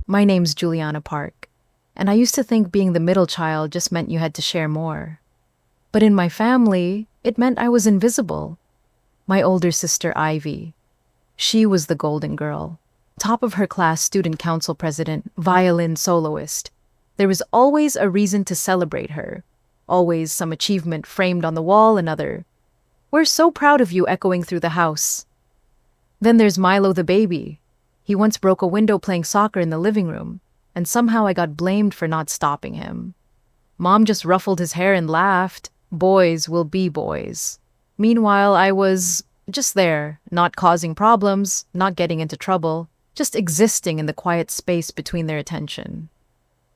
My name's Juliana Park, and I used to think being the middle child just meant you had to share more. But in my family, it meant I was invisible. My older sister, Ivy, she was the golden girl. Top of her class student council president, violin soloist. There was always a reason to celebrate her. Always some achievement framed on the wall, another. "We're so proud of you," echoing through the house. Then there's Milo the baby. He once broke a window playing soccer in the living room, and somehow I got blamed for not stopping him. Mom just ruffled his hair and laughed. Boys will be boys. Meanwhile, I was just there, not causing problems, not getting into trouble, just existing in the quiet space between their attention.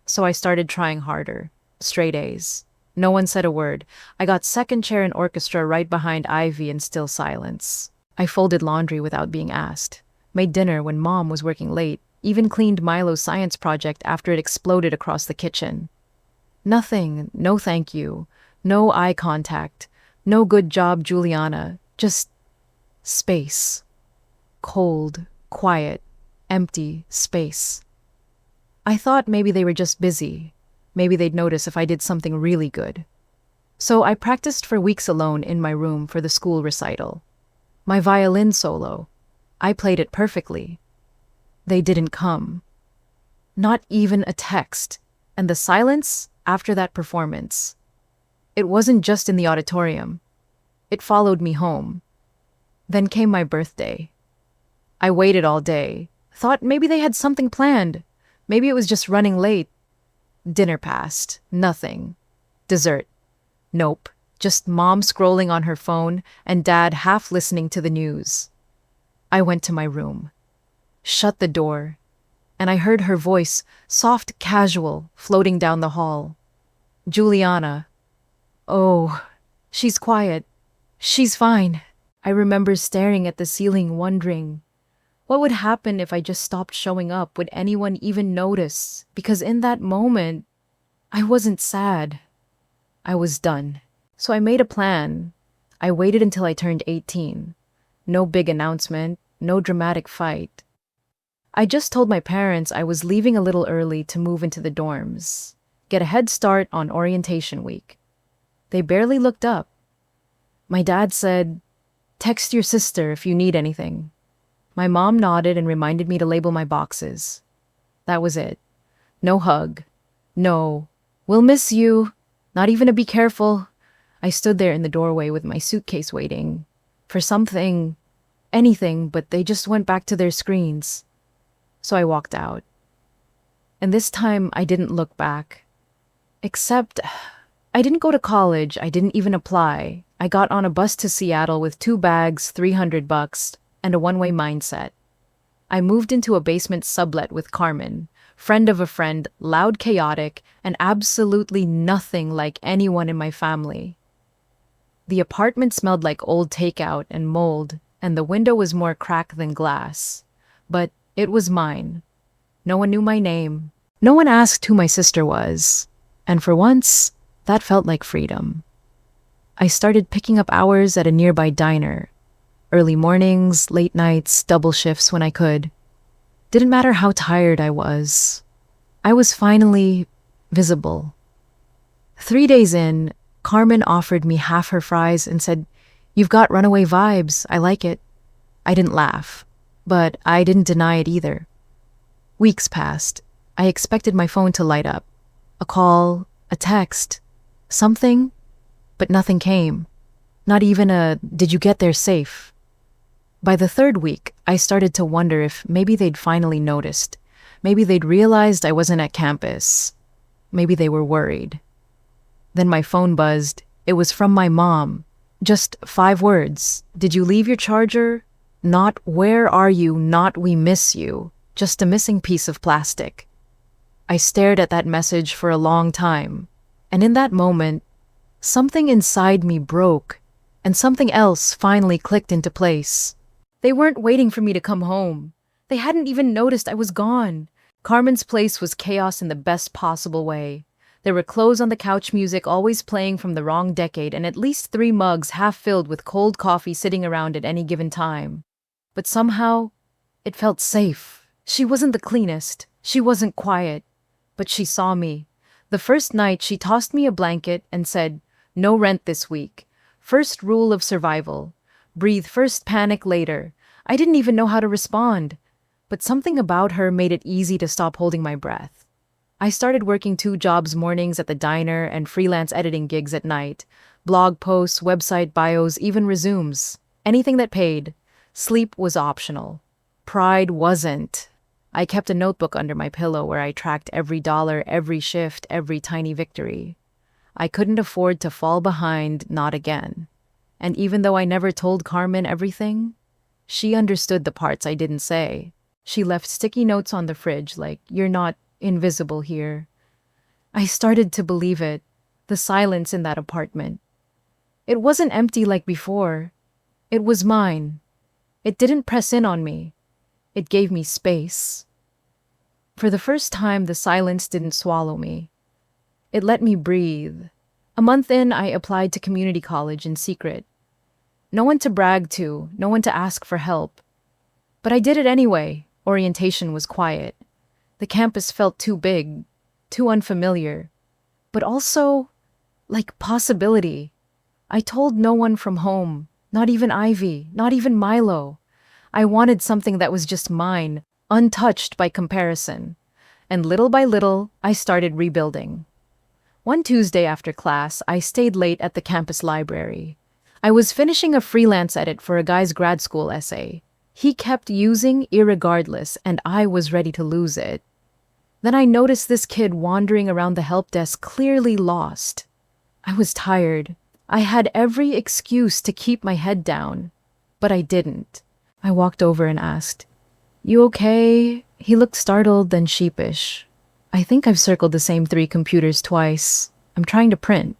So I started trying harder. Straight A's. No one said a word. I got second chair in orchestra right behind Ivy in still silence. I folded laundry without being asked. Made dinner when Mom was working late. Even cleaned Milo's science project after it exploded across the kitchen. Nothing, no thank you, no eye contact, no good job, Juliana. Just space. Cold, quiet, empty space. I thought maybe they were just busy. Maybe they'd notice if I did something really good. So I practiced for weeks alone in my room for the school recital. My violin solo. I played it perfectly. They didn't come. Not even a text. And the silence after that performance. It wasn't just in the auditorium. It followed me home. Then came my birthday. I waited all day. Thought maybe they had something planned. Maybe it was just running late. Dinner passed. Nothing. Dessert. Nope. Just Mom scrolling on her phone and Dad half listening to the news. I went to my room. Shut the door. And I heard her voice, soft, casual, floating down the hall. "Juliana." "Oh, she's quiet. She's fine." I remember staring at the ceiling, wondering, what would happen if I just stopped showing up? Would anyone even notice? Because in that moment, I wasn't sad. I was done. So I made a plan. I waited until I turned 18. No big announcement, no dramatic fight. I just told my parents I was leaving a little early to move into the dorms, get a head start on orientation week. They barely looked up. My dad said, "Text your sister if you need anything." My mom nodded and reminded me to label my boxes. That was it. No hug. No, "We'll miss you." Not even a "be careful." I stood there in the doorway with my suitcase waiting for something, anything, but they just went back to their screens. So I walked out. And this time I didn't look back. Except I didn't go to college. I didn't even apply. I got on a bus to Seattle with 2 bags, $300, and a one-way mindset. I moved into a basement sublet with Carmen, friend of a friend, loud, chaotic, and absolutely nothing like anyone in my family. The apartment smelled like old takeout and mold, and the window was more cracked than glass. But it was mine. No one knew my name. No one asked who my sister was. And for once, that felt like freedom. I started picking up hours at a nearby diner. Early mornings, late nights, double shifts when I could. Didn't matter how tired I was. I was finally visible. 3 days in, Carmen offered me half her fries and said, "You've got runaway vibes. I like it." I didn't laugh, but I didn't deny it either. Weeks passed. I expected my phone to light up. A call, a text, something, but nothing came. Not even a "did you get there safe?" By the 3rd week, I started to wonder if maybe they'd finally noticed. Maybe they'd realized I wasn't at campus. Maybe they were worried. Then my phone buzzed. It was from my mom. Just 5 words. "Did you leave your charger?" Not "where are you?" Not "we miss you." Just a missing piece of plastic. I stared at that message for a long time. And in that moment, something inside me broke, and something else finally clicked into place. They weren't waiting for me to come home. They hadn't even noticed I was gone. Carmen's place was chaos in the best possible way. There were clothes on the couch, music always playing from the wrong decade, and at least 3 mugs half filled with cold coffee sitting around at any given time. But somehow, it felt safe. She wasn't the cleanest, She wasn't quiet, but she saw me. The first night, she tossed me a blanket and said, "No rent this week. First rule of survival. Breathe first, panic later." I didn't even know how to respond, but something about her made it easy to stop holding my breath. I started working 2 jobs mornings at the diner and freelance editing gigs at night. Blog posts, website bios, even resumes. Anything that paid. Sleep was optional. Pride wasn't. I kept a notebook under my pillow where I tracked every dollar, every shift, every tiny victory. I couldn't afford to fall behind, not again. And even though I never told Carmen everything, she understood the parts I didn't say. She left sticky notes on the fridge like, "You're not invisible here." I started to believe it, the silence in that apartment. It wasn't empty like before. It was mine. It didn't press in on me. It gave me space. For the first time, the silence didn't swallow me. It let me breathe. A month in, I applied to community college in secret. No one to brag to, no one to ask for help. But I did it anyway. Orientation was quiet. The campus felt too big, too unfamiliar, but also like possibility. I told no one from home, not even Ivy, not even Milo. I wanted something that was just mine, untouched by comparison. And little by little, I started rebuilding. One Tuesday after class, I stayed late at the campus library. I was finishing a freelance edit for a guy's grad school essay. He kept using irregardless, and I was ready to lose it. Then I noticed this kid wandering around the help desk, clearly lost. I was tired. I had every excuse to keep my head down, but I didn't. I walked over and asked, "You okay?" He looked startled, then sheepish. "I think I've circled the same 3 computers twice. I'm trying to print."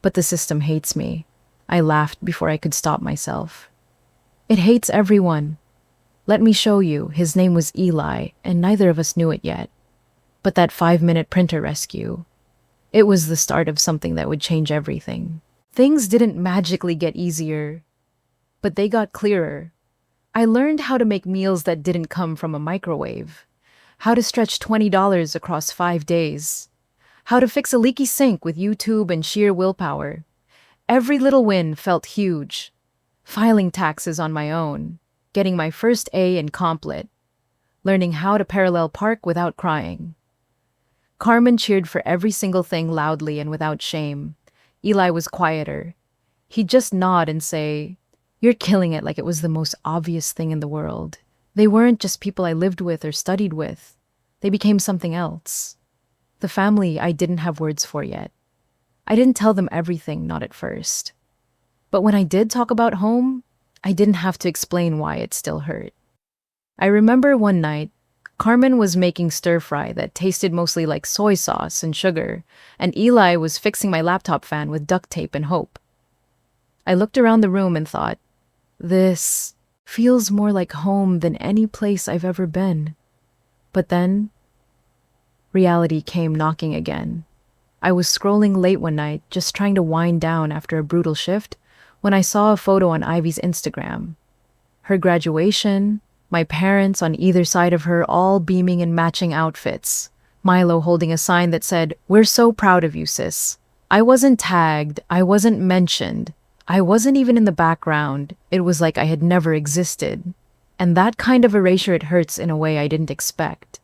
But the system hates me. I laughed before I could stop myself. "It hates everyone. Let me show you." His name was Eli, and neither of us knew it yet. But that 5-minute printer rescue, it was the start of something that would change everything. Things didn't magically get easier, but they got clearer. I learned how to make meals that didn't come from a microwave, how to stretch $20 across 5 days, how to fix a leaky sink with YouTube and sheer willpower. Every little win felt huge. Filing taxes on my own, getting my first A in Complit, learning how to parallel park without crying. Carmen cheered for every single thing loudly and without shame. Eli was quieter. He'd just nod and say, "You're killing it," like it was the most obvious thing in the world. They weren't just people I lived with or studied with. They became something else. The family I didn't have words for yet. I didn't tell them everything, not at first. But when I did talk about home, I didn't have to explain why it still hurt. I remember one night, Carmen was making stir-fry that tasted mostly like soy sauce and sugar, and Eli was fixing my laptop fan with duct tape and hope. I looked around the room and thought, this feels more like home than any place I've ever been. But then, reality came knocking again. I was scrolling late one night, just trying to wind down after a brutal shift, when I saw a photo on Ivy's Instagram. Her graduation, my parents on either side of her all beaming in matching outfits. Milo holding a sign that said, "We're so proud of you, sis." I wasn't tagged, I wasn't mentioned, I wasn't even in the background. It was like I had never existed. And that kind of erasure, it hurts in a way I didn't expect.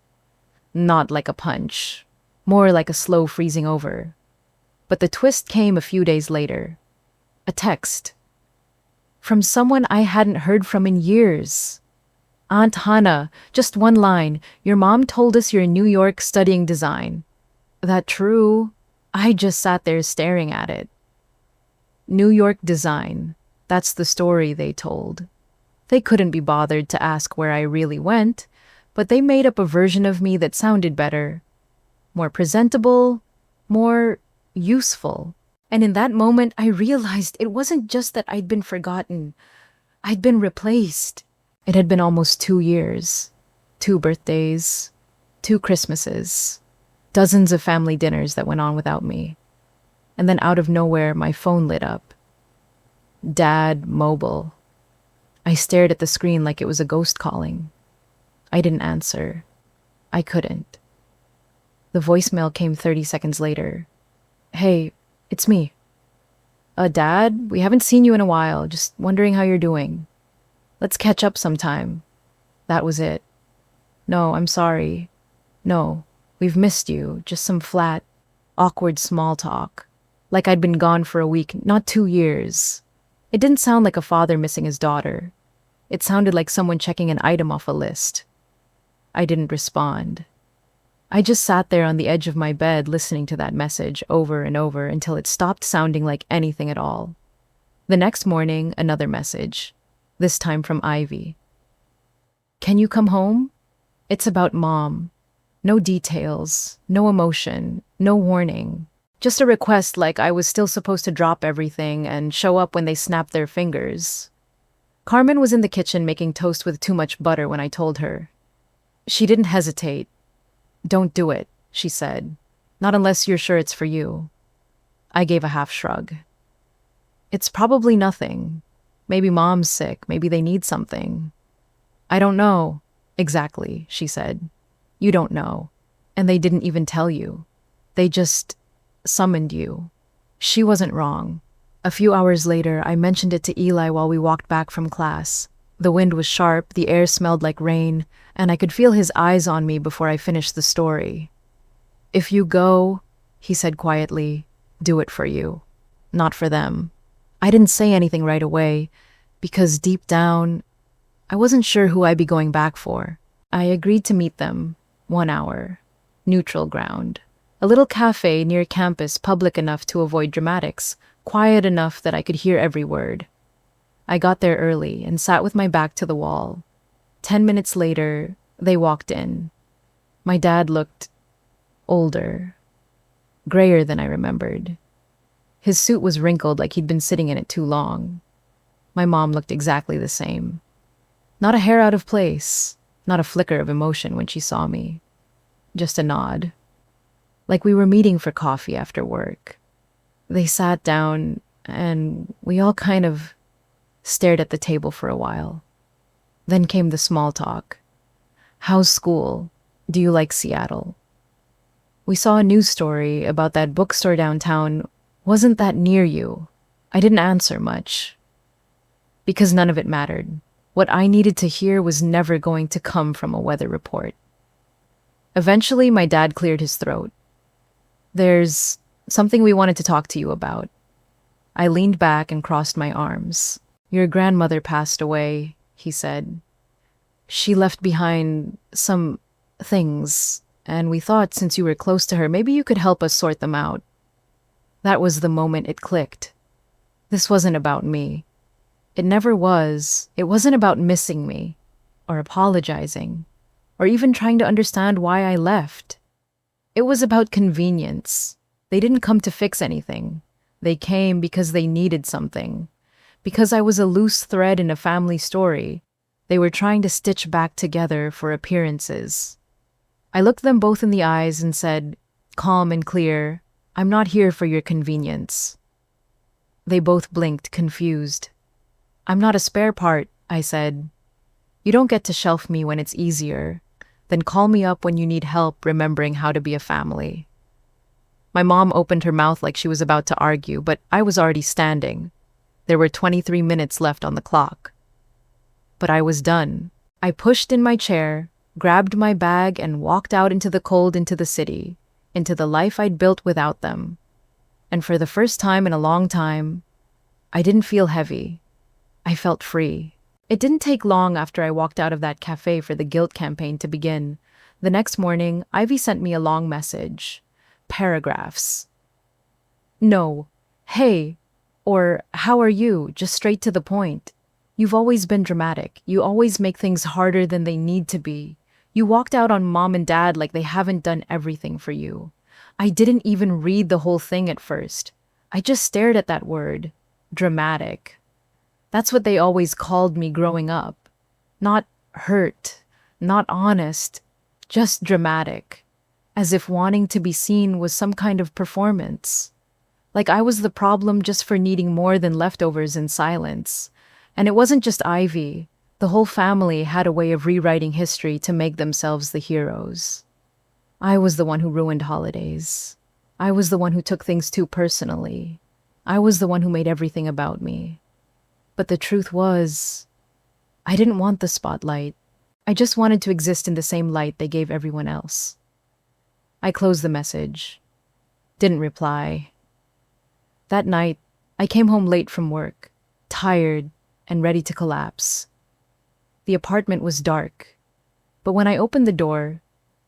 Not like a punch, more like a slow freezing over. But the twist came a few days later. A text. From someone I hadn't heard from in years. "Aunt Hannah, just one line. Your mom told us you're in New York studying design." That true? I just sat there staring at it. New York design. That's the story they told. They couldn't be bothered to ask where I really went, but they made up a version of me that sounded better. More presentable, more useful. And in that moment, I realized it wasn't just that I'd been forgotten. I'd been replaced. It had been almost 2 years. 2 birthdays. 2 Christmases. Dozens of family dinners that went on without me. And then out of nowhere, my phone lit up. Dad, mobile. I stared at the screen like it was a ghost calling. I didn't answer. I couldn't. The voicemail came 30 seconds later. Hey, it's me. Dad, we haven't seen you in a while, just wondering how you're doing. Let's catch up sometime. That was it. No, I'm sorry. No, we've missed you, just some flat, awkward small talk. Like I'd been gone for a week, not 2 years. It didn't sound like a father missing his daughter. It sounded like someone checking an item off a list. I didn't respond. I just sat there on the edge of my bed listening to that message over and over until it stopped sounding like anything at all. The next morning, another message, this time from Ivy. Can you come home? It's about Mom. No details, no emotion, no warning. Just a request like I was still supposed to drop everything and show up when they snapped their fingers. Carmen was in the kitchen making toast with too much butter when I told her. She didn't hesitate. Don't do it, she said. Not unless you're sure it's for you. I gave a half shrug. It's probably nothing. Maybe Mom's sick, maybe they need something. I don't know. Exactly, she said. You don't know. And they didn't even tell you. They just summoned you. She wasn't wrong. A few hours later, I mentioned it to Eli while we walked back from class. The wind was sharp, the air smelled like rain, and I could feel his eyes on me before I finished the story. If you go, he said quietly, do it for you, not for them. I didn't say anything right away, because deep down, I wasn't sure who I'd be going back for. I agreed to meet them, 1 hour, neutral ground. A little cafe near campus, public enough to avoid dramatics, quiet enough that I could hear every word. I got there early and sat with my back to the wall. 10 minutes later, they walked in. My dad looked older, grayer than I remembered. His suit was wrinkled like he'd been sitting in it too long. My mom looked exactly the same. Not a hair out of place, not a flicker of emotion when she saw me. Just a nod. Like we were meeting for coffee after work. They sat down, and we all kind of stared at the table for a while. Then came the small talk. How's school? Do you like Seattle? We saw a news story about that bookstore downtown. Wasn't that near you? I didn't answer much. Because none of it mattered. What I needed to hear was never going to come from a weather report. Eventually, my dad cleared his throat. There's something we wanted to talk to you about. I leaned back and crossed my arms. Your grandmother passed away, he said. She left behind some things, and we thought since you were close to her, maybe you could help us sort them out. That was the moment it clicked. This wasn't about me. It never was. It wasn't about missing me, or apologizing, or even trying to understand why I left. It was about convenience. They didn't come to fix anything. They came because they needed something. Because I was a loose thread in a family story, they were trying to stitch back together for appearances. I looked them both in the eyes and said, calm and clear, I'm not here for your convenience. They both blinked, confused. I'm not a spare part, I said. You don't get to shelf me when it's easier. Then call me up when you need help remembering how to be a family. My mom opened her mouth like she was about to argue, but I was already standing. There were 23 minutes left on the clock. But I was done. I pushed in my chair, grabbed my bag, and walked out into the cold, into the city, into the life I'd built without them. And for the first time in a long time, I didn't feel heavy. I felt free. It didn't take long after I walked out of that cafe for the guilt campaign to begin. The next morning, Ivy sent me a long message. Paragraphs. No. Hey. Or, how are you? Just straight to the point. You've always been dramatic. You always make things harder than they need to be. You walked out on Mom and Dad like they haven't done everything for you. I didn't even read the whole thing at first. I just stared at that word. Dramatic. That's what they always called me growing up. Not hurt. Not honest. Just dramatic. As if wanting to be seen was some kind of performance. Like I was the problem just for needing more than leftovers in silence. And it wasn't just Ivy. The whole family had a way of rewriting history to make themselves the heroes. I was the one who ruined holidays. I was the one who took things too personally. I was the one who made everything about me. But the truth was, I didn't want the spotlight. I just wanted to exist in the same light they gave everyone else. I closed the message. Didn't reply. That night, I came home late from work, tired and ready to collapse. The apartment was dark, but when I opened the door,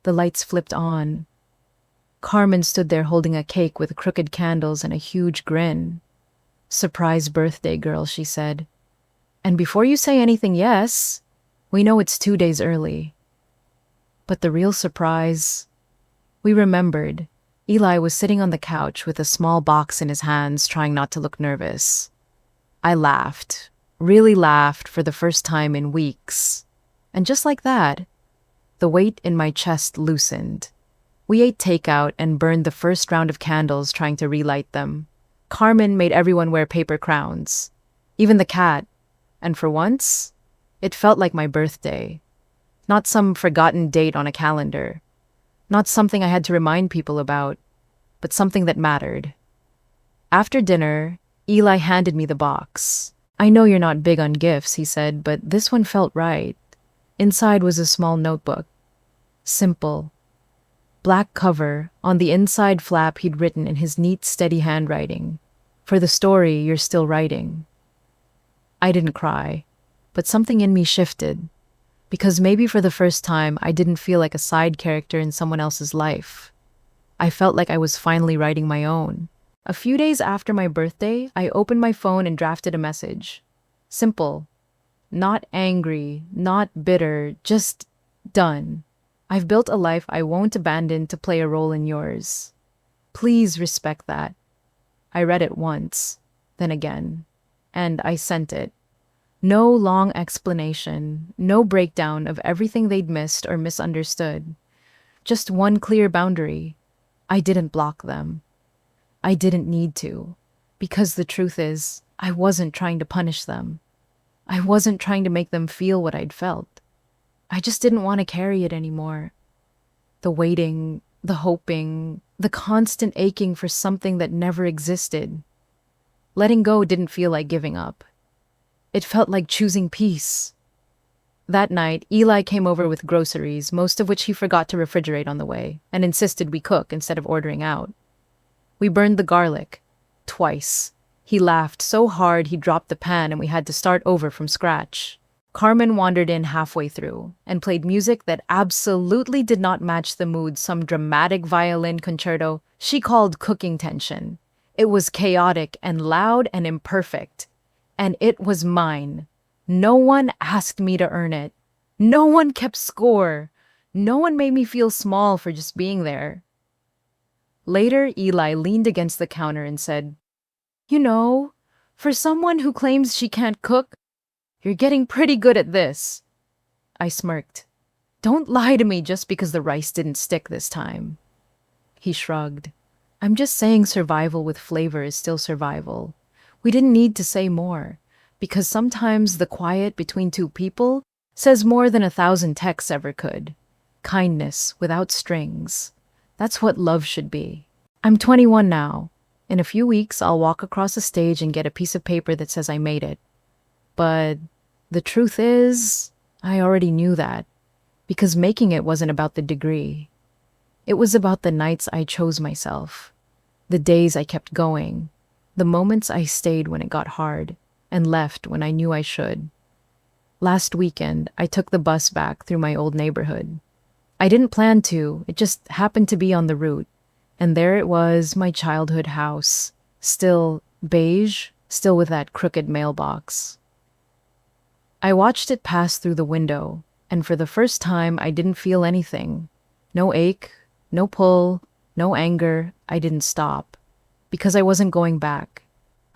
the lights flipped on. Carmen stood there holding a cake with crooked candles and a huge grin. "Surprise birthday, girl," she said. "And before you say anything, yes, we know it's 2 days early." But the real surprise, we remembered. Eli was sitting on the couch with a small box in his hands, trying not to look nervous. I laughed, really laughed for the first time in weeks. And just like that, the weight in my chest loosened. We ate takeout and burned the first round of candles trying to relight them. Carmen made everyone wear paper crowns, even the cat. And for once, it felt like my birthday. Not some forgotten date on a calendar. Not something I had to remind people about, but something that mattered. After dinner, Eli handed me the box. "I know you're not big on gifts," he said, "but this one felt right." Inside was a small notebook. Simple. Black cover, on the inside flap he'd written in his neat, steady handwriting, "For the story you're still writing." I didn't cry, but something in me shifted. Because maybe for the first time, I didn't feel like a side character in someone else's life. I felt like I was finally writing my own. A few days after my birthday, I opened my phone and drafted a message. Simple. Not angry, not bitter, just done. I've built a life I won't abandon to play a role in yours. Please respect that. I read it once, then again, and I sent it. No long explanation, no breakdown of everything they'd missed or misunderstood. Just one clear boundary. I didn't block them. I didn't need to, because the truth is, I wasn't trying to punish them. I wasn't trying to make them feel what I'd felt. I just didn't want to carry it anymore. The waiting, the hoping, the constant aching for something that never existed. Letting go didn't feel like giving up. It felt like choosing peace. That night, Eli came over with groceries, most of which he forgot to refrigerate on the way, and insisted we cook instead of ordering out. We burned the garlic. Twice. He laughed so hard he dropped the pan and we had to start over from scratch. Carmen wandered in halfway through and played music that absolutely did not match the mood, some dramatic violin concerto she called cooking tension. It was chaotic and loud and imperfect. And it was mine. No one asked me to earn it. No one kept score. No one made me feel small for just being there. Later, Eli leaned against the counter and said, "You know, for someone who claims she can't cook, you're getting pretty good at this." I smirked. "Don't lie to me just because the rice didn't stick this time." He shrugged. "I'm just saying survival with flavor is still survival. We didn't need to say more, because sometimes the quiet between two people says more than 1,000 texts ever could. Kindness without strings. That's what love should be. I'm 21 now. In a few weeks, I'll walk across a stage and get a piece of paper that says I made it. But the truth is, I already knew that, because making it wasn't about the degree. It was about the nights I chose myself, the days I kept going, the moments I stayed when it got hard and left when I knew I should. Last weekend, I took the bus back through my old neighborhood. I didn't plan to, it just happened to be on the route. And there it was, my childhood house, still beige, still with that crooked mailbox. I watched it pass through the window, and for the first time I didn't feel anything. No ache, no pull, no anger. I didn't stop. Because I wasn't going back.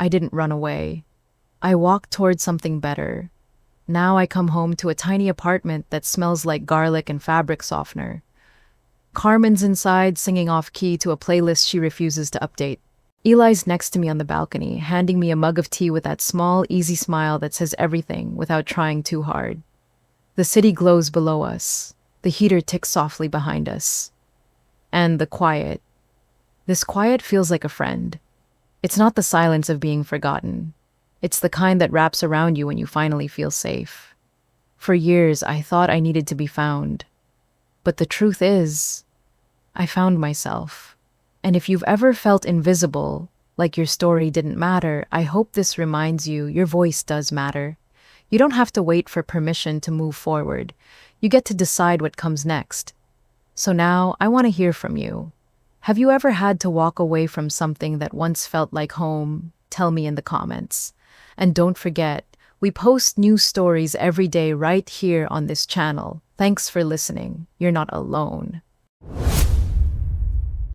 I didn't run away. I walked towards something better. Now I come home to a tiny apartment that smells like garlic and fabric softener. Carmen's inside singing off key to a playlist she refuses to update. Eli's next to me on the balcony, handing me a mug of tea with that small, easy smile that says everything without trying too hard. The city glows below us. The heater ticks softly behind us. And the quiet. This quiet feels like a friend. It's not the silence of being forgotten. It's the kind that wraps around you when you finally feel safe. For years, I thought I needed to be found. But the truth is, I found myself. And if you've ever felt invisible, like your story didn't matter, I hope this reminds you your voice does matter. You don't have to wait for permission to move forward. You get to decide what comes next. So now, I want to hear from you. Have you ever had to walk away from something that once felt like home? Tell me in the comments. And don't forget, we post new stories every day right here on this channel. Thanks for listening. You're not alone.